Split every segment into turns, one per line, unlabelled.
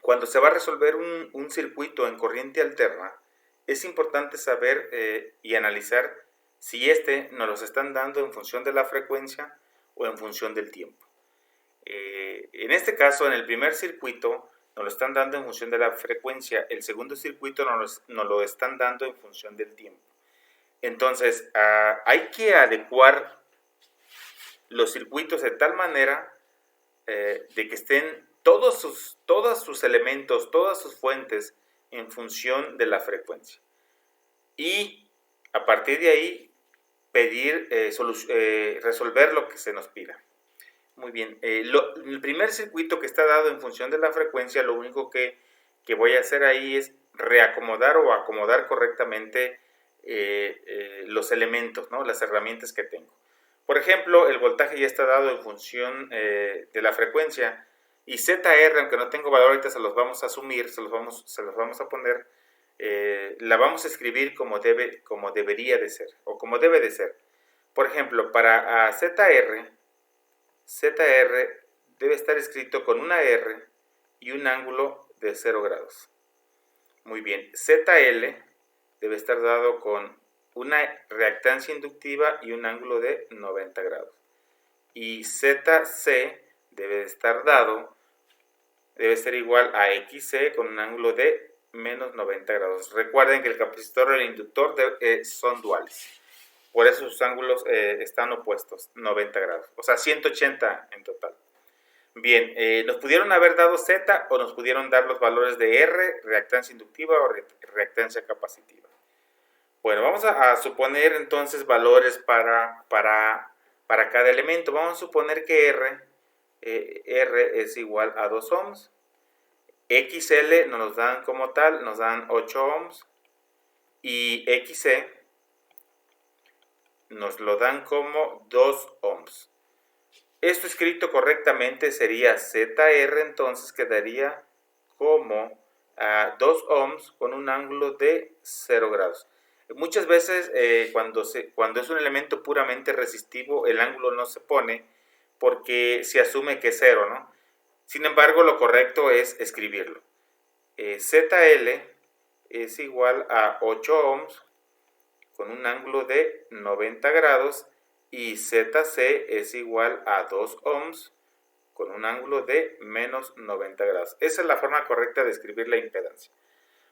Cuando se va a resolver un circuito en corriente alterna, es importante saber y analizar si nos los están dando en función de la frecuencia o en función del tiempo. En este caso, en el primer circuito, nos lo están dando en función de la frecuencia. El segundo circuito nos lo están dando en función del tiempo. Entonces, hay que adecuar los circuitos de tal manera de que estén todos sus elementos, todas sus fuentes en función de la frecuencia. Y a partir de ahí, pedir, resolver lo que se nos pida. Muy bien, el primer circuito que está dado en función de la frecuencia, lo único que voy a hacer ahí es reacomodar o acomodar correctamente los elementos, ¿no? Las herramientas que tengo. Por ejemplo, el voltaje ya está dado en función de la frecuencia y ZR, aunque no tengo valor ahorita, se los vamos a asumir, se los vamos a poner, la vamos a escribir como debería de ser o como debe de ser. Por ejemplo, para ZR debe estar escrito con una R y un ángulo de 0 grados. Muy bien, ZL debe estar dado con una reactancia inductiva y un ángulo de 90 grados. Y ZC debe ser igual a XC con un ángulo de menos 90 grados. Recuerden que el capacitor y el inductor son duales. Por eso sus ángulos están opuestos, 90 grados, o sea, 180 en total. Bien, nos pudieron haber dado Z o nos pudieron dar los valores de R, reactancia inductiva o reactancia capacitiva. Bueno, vamos a suponer entonces valores para cada elemento. Vamos a suponer que R es igual a 2 ohms. XL nos dan como tal, nos dan 8 ohms. Y XC nos lo dan como 2 ohms. Esto escrito correctamente sería ZR, entonces quedaría como 2 ohms con un ángulo de 0 grados. Muchas veces cuando es un elemento puramente resistivo, el ángulo no se pone porque se asume que es 0, ¿no? Sin embargo, lo correcto es escribirlo. ZL es igual a 8 ohms con un ángulo de 90 grados y ZC es igual a 2 ohms con un ángulo de menos 90 grados. Esa es la forma correcta de escribir la impedancia.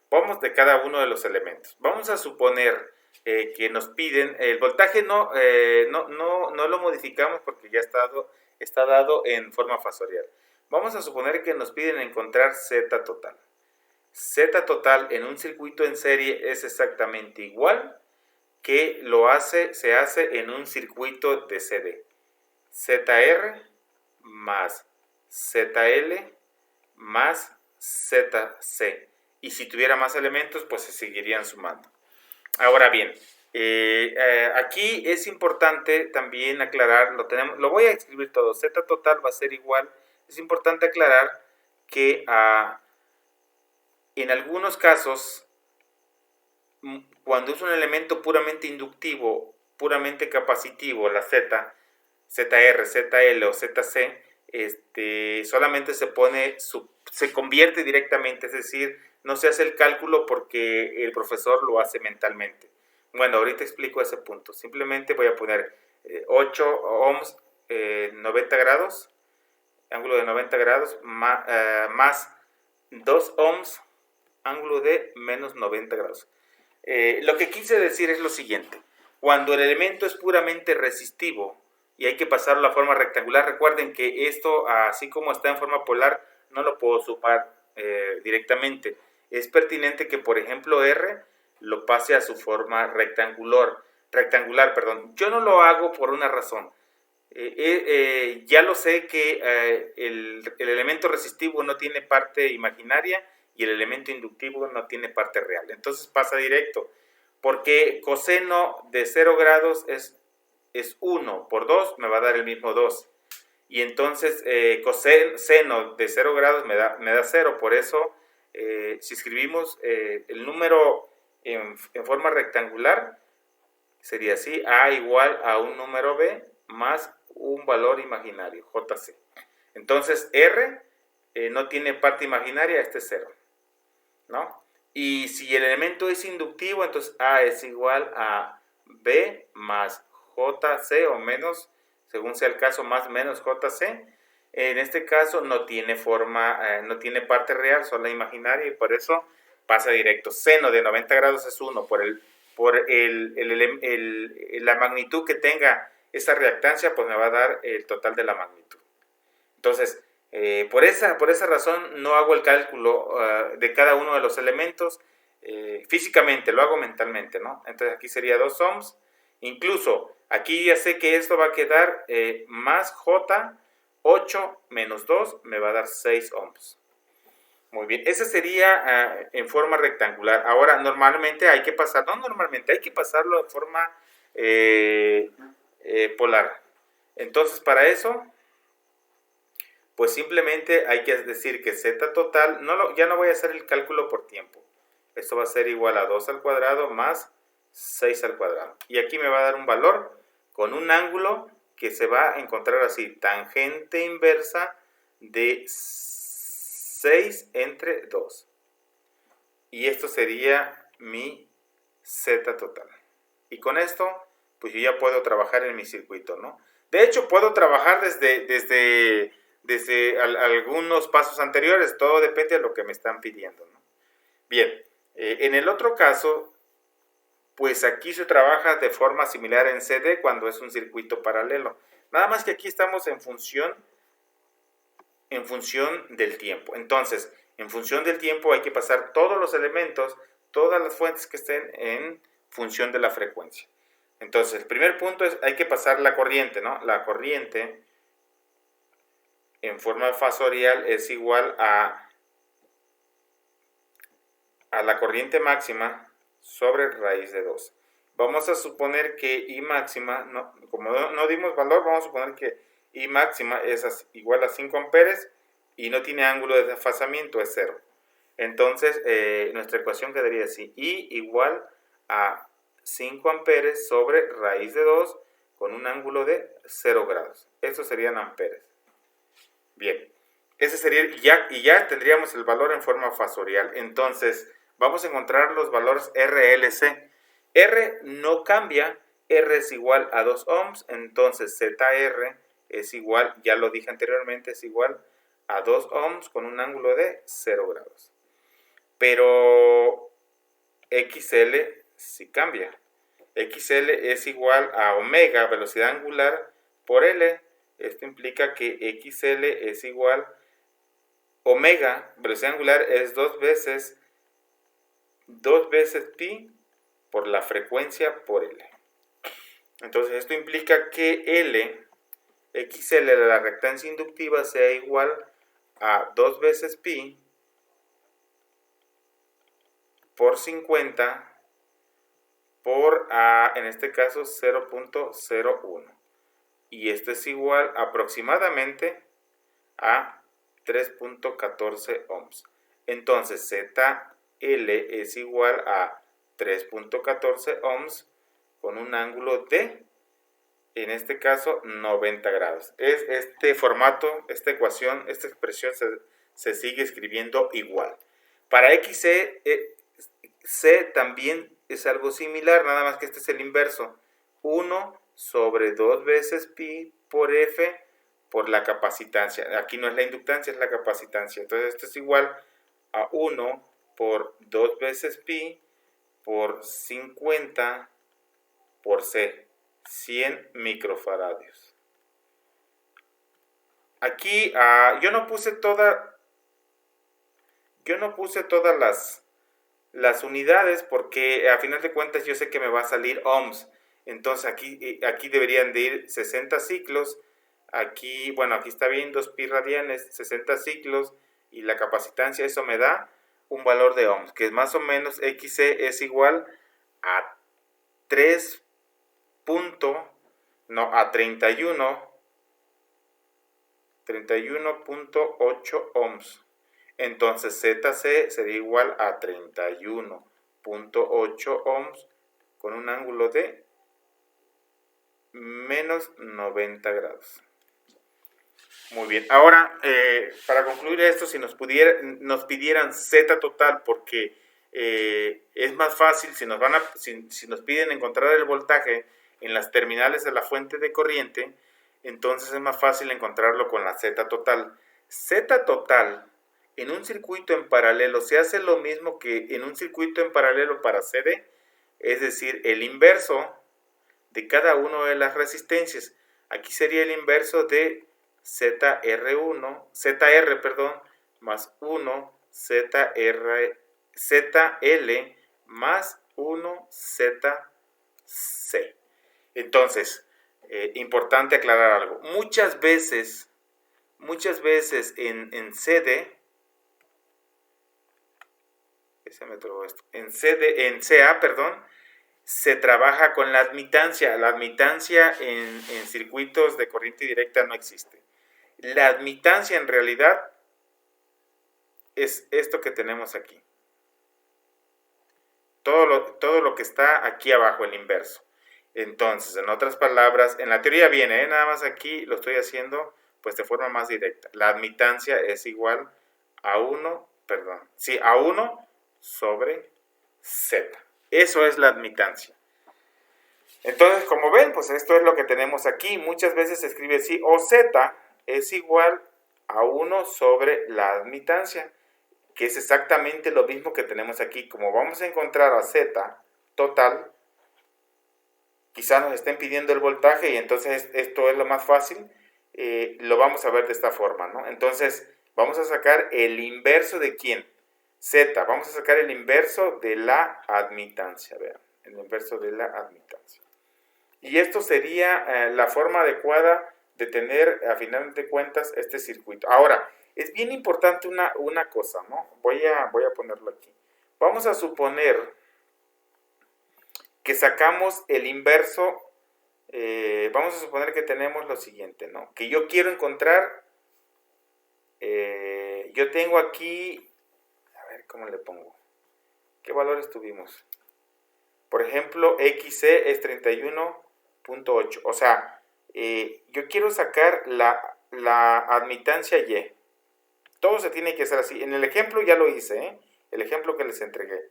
Vamos de cada uno de los elementos. Vamos a suponer que nos piden, el voltaje no lo modificamos porque ya está dado en forma fasorial. Vamos a suponer que nos piden encontrar Z total. Z total en un circuito en serie es exactamente igual que se hace en un circuito de CD. ZR más ZL más ZC. Y si tuviera más elementos, pues se seguirían sumando. Ahora bien, aquí es importante también aclarar, lo voy a escribir todo, Z total va a ser igual. Es importante aclarar que en algunos casos, cuando es un elemento puramente inductivo, puramente capacitivo, la ZR, ZL o ZC, solamente se convierte directamente, es decir, no se hace el cálculo porque el profesor lo hace mentalmente. Bueno, ahorita explico ese punto. Simplemente voy a poner 8 ohms, 90 grados, ángulo de 90 grados, más 2 ohms, ángulo de menos 90 grados. Lo que quise decir es lo siguiente. Cuando el elemento es puramente resistivo y hay que pasarlo a forma rectangular, recuerden que esto, así como está en forma polar, no lo puedo sumar directamente. Es pertinente que, por ejemplo, R lo pase a su forma rectangular. Yo no lo hago por una razón. Ya lo sé que el elemento resistivo no tiene parte imaginaria y el elemento inductivo no tiene parte real. Entonces pasa directo, porque coseno de 0 grados es 1 por 2, me va a dar el mismo 2. Y entonces coseno de 0 grados me da 0. Por eso, si escribimos el número en forma rectangular, sería así: A igual a un número B más un valor imaginario, JC. Entonces R no tiene parte imaginaria, este es 0, ¿no? Y si el elemento es inductivo, entonces A es igual a B más JC o menos, según sea el caso, más menos JC. En este caso no tiene forma, no tiene parte real, solo imaginaria, y por eso pasa directo. Seno de 90 grados es 1 la magnitud que tenga esa reactancia, pues me va a dar el total de la magnitud. Entonces, por esa razón no hago el cálculo de cada uno de los elementos físicamente, lo hago mentalmente, ¿no? Entonces aquí sería 2 ohms. Incluso aquí ya sé que esto va a quedar más J, 8 menos 2 me va a dar 6 ohms. Muy bien, ese sería en forma rectangular. Ahora, normalmente hay que pasarlo en forma polar. Entonces, para eso, pues simplemente hay que decir que z total, ya no voy a hacer el cálculo por tiempo. Esto va a ser igual a 2 al cuadrado más 6 al cuadrado. Y aquí me va a dar un valor con un ángulo que se va a encontrar así, tangente inversa de 6 entre 2. Y esto sería mi z total. Y con esto, pues yo ya puedo trabajar en mi circuito, ¿no? De hecho, puedo trabajar desde algunos pasos anteriores, todo depende de lo que me están pidiendo, ¿no? Bien, en el otro caso, pues aquí se trabaja de forma similar en CD cuando es un circuito paralelo. Nada más que aquí estamos en función del tiempo. Entonces, en función del tiempo hay que pasar todos los elementos, todas las fuentes que estén en función de la frecuencia. Entonces, el primer punto es, hay que pasar la corriente, ¿no? La corriente en forma fasorial es igual a la corriente máxima sobre raíz de 2. Vamos a suponer que I máxima, como no dimos valor, vamos a suponer que I máxima es igual a 5 amperes y no tiene ángulo de desfasamiento, es 0. Entonces, nuestra ecuación quedaría así, I igual a 5 amperes sobre raíz de 2 con un ángulo de 0 grados. Estos serían amperes. Bien, ese sería, y ya tendríamos el valor en forma fasorial. Entonces, vamos a encontrar los valores RLC. R no cambia, R es igual a 2 ohms, entonces ZR es igual, ya lo dije anteriormente, es igual a 2 ohms con un ángulo de 0 grados. Pero XL sí cambia. XL es igual a omega, velocidad angular, por L. Esto implica que XL es igual a omega, velocidad angular, es 2 veces pi por la frecuencia por L. Entonces esto implica que XL de la reactancia inductiva sea igual a 2 veces pi por 50 por, en este caso, 0.01. Y esto es igual aproximadamente a 3.14 ohms. Entonces, ZL es igual a 3.14 ohms con un ángulo de, en este caso, 90 grados. Es este formato, esta ecuación, esta expresión se sigue escribiendo igual. Para XC, C también es algo similar, nada más que este es el inverso. 1 sobre 2 veces pi por F por la capacitancia. Aquí no es la inductancia, es la capacitancia. Entonces esto es igual a 1 por 2 veces pi por 50 por C, 100 microfaradios. Aquí yo no puse todas las unidades porque a final de cuentas yo sé que me va a salir ohms. Entonces aquí deberían de ir 60 ciclos. Aquí, bueno, aquí está bien 2 pi radianes, 60 ciclos y la capacitancia, eso me da un valor de ohms, que es más o menos XC es igual a 31.8 ohms. Entonces ZC sería igual a 31.8 ohms con un ángulo de menos 90 grados. Muy bien. Ahora, para concluir esto, si nos pidieran Z total, porque es más fácil, si nos piden encontrar el voltaje en las terminales de la fuente de corriente, entonces es más fácil encontrarlo con la Z total. Z total en un circuito en paralelo se hace lo mismo que en un circuito en paralelo para CD, es decir, el inverso de cada una de las resistencias. Aquí sería el inverso de ZR, perdón, más 1 ZL más 1 ZC. Entonces, importante aclarar algo. Muchas veces en CD, en CA, perdón, se trabaja con la admitancia. La admitancia en circuitos de corriente directa no existe. La admitancia en realidad es esto que tenemos aquí. Todo lo que está aquí abajo, el inverso. Entonces, en otras palabras, en la teoría viene, nada más aquí lo estoy haciendo pues de forma más directa. La admitancia es igual a 1 sobre Z. Eso es la admitancia. Entonces, como ven, pues esto es lo que tenemos aquí. Muchas veces se escribe así, OZ es igual a 1 sobre la admitancia, que es exactamente lo mismo que tenemos aquí. Como vamos a encontrar a Z total, quizá nos estén pidiendo el voltaje y entonces esto es lo más fácil, lo vamos a ver de esta forma, ¿no? Entonces, vamos a sacar el inverso de ¿quién? Z. Vamos a sacar el inverso de la admitancia, vean, el inverso de la admitancia. Y esto sería la forma adecuada de tener, a final de cuentas, este circuito. Ahora, es bien importante una cosa, ¿no? Voy a ponerlo aquí. Vamos a suponer que sacamos el inverso, vamos a suponer que tenemos lo siguiente, ¿no? Que yo quiero encontrar, yo tengo aquí, a ver, ¿cómo le pongo? ¿Qué valores tuvimos? Por ejemplo, XC es 31.8, o sea, yo quiero sacar la admitancia Y. Todo se tiene que hacer así. En el ejemplo ya lo hice, ¿eh? El ejemplo que les entregué.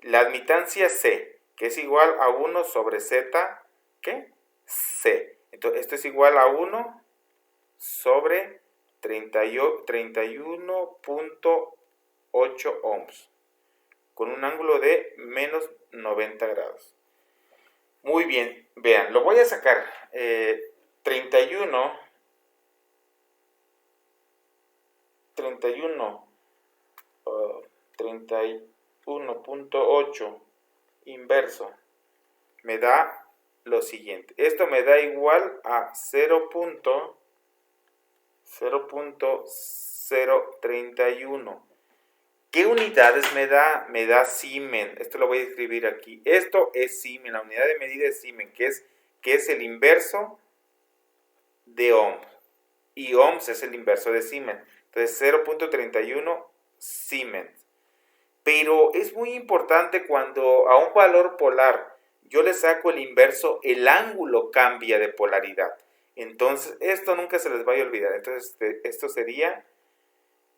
La admitancia C, que es igual a 1 sobre Z, ¿qué? C. Entonces, esto es igual a 1 sobre 31.8 ohms, con un ángulo de menos 90 grados. Muy bien, vean, lo voy a sacar. 31.8 inverso me da lo siguiente. Esto me da igual a 0.031. ¿Qué unidades me da? Me da Siemens. Esto lo voy a escribir aquí. Esto es Siemens. La unidad de medida es Siemens, que es el inverso de ohms. Y ohms es el inverso de Siemens. Entonces 0.31 Siemens. Pero es muy importante cuando a un valor polar yo le saco el inverso, el ángulo cambia de polaridad. Entonces, esto nunca se les vaya a olvidar. Entonces, esto sería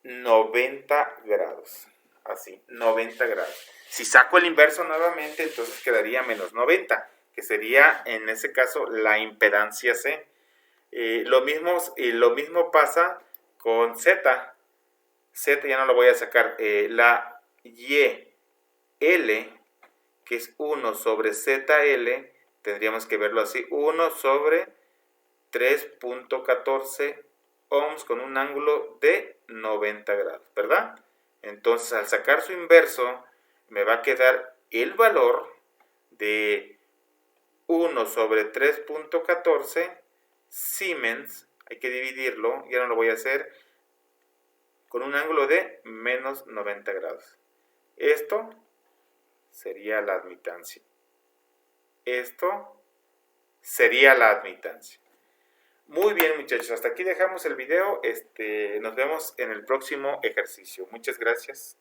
90 grados. Así, 90 grados. Si saco el inverso nuevamente, entonces quedaría menos 90, que sería en ese caso la impedancia C. Lo mismo pasa con Z. Z ya no lo voy a sacar. La YL, que es 1 sobre ZL, tendríamos que verlo así, 1 sobre 3.14 ohms con un ángulo de 90 grados, ¿verdad? Entonces, al sacar su inverso, me va a quedar el valor de 1 sobre 3.14 Siemens, hay que dividirlo, ya no lo voy a hacer, con un ángulo de menos 90 grados. Esto sería la admitancia. Esto sería la admitancia. Muy bien, muchachos, hasta aquí dejamos el video. Nos vemos en el próximo ejercicio. Muchas gracias.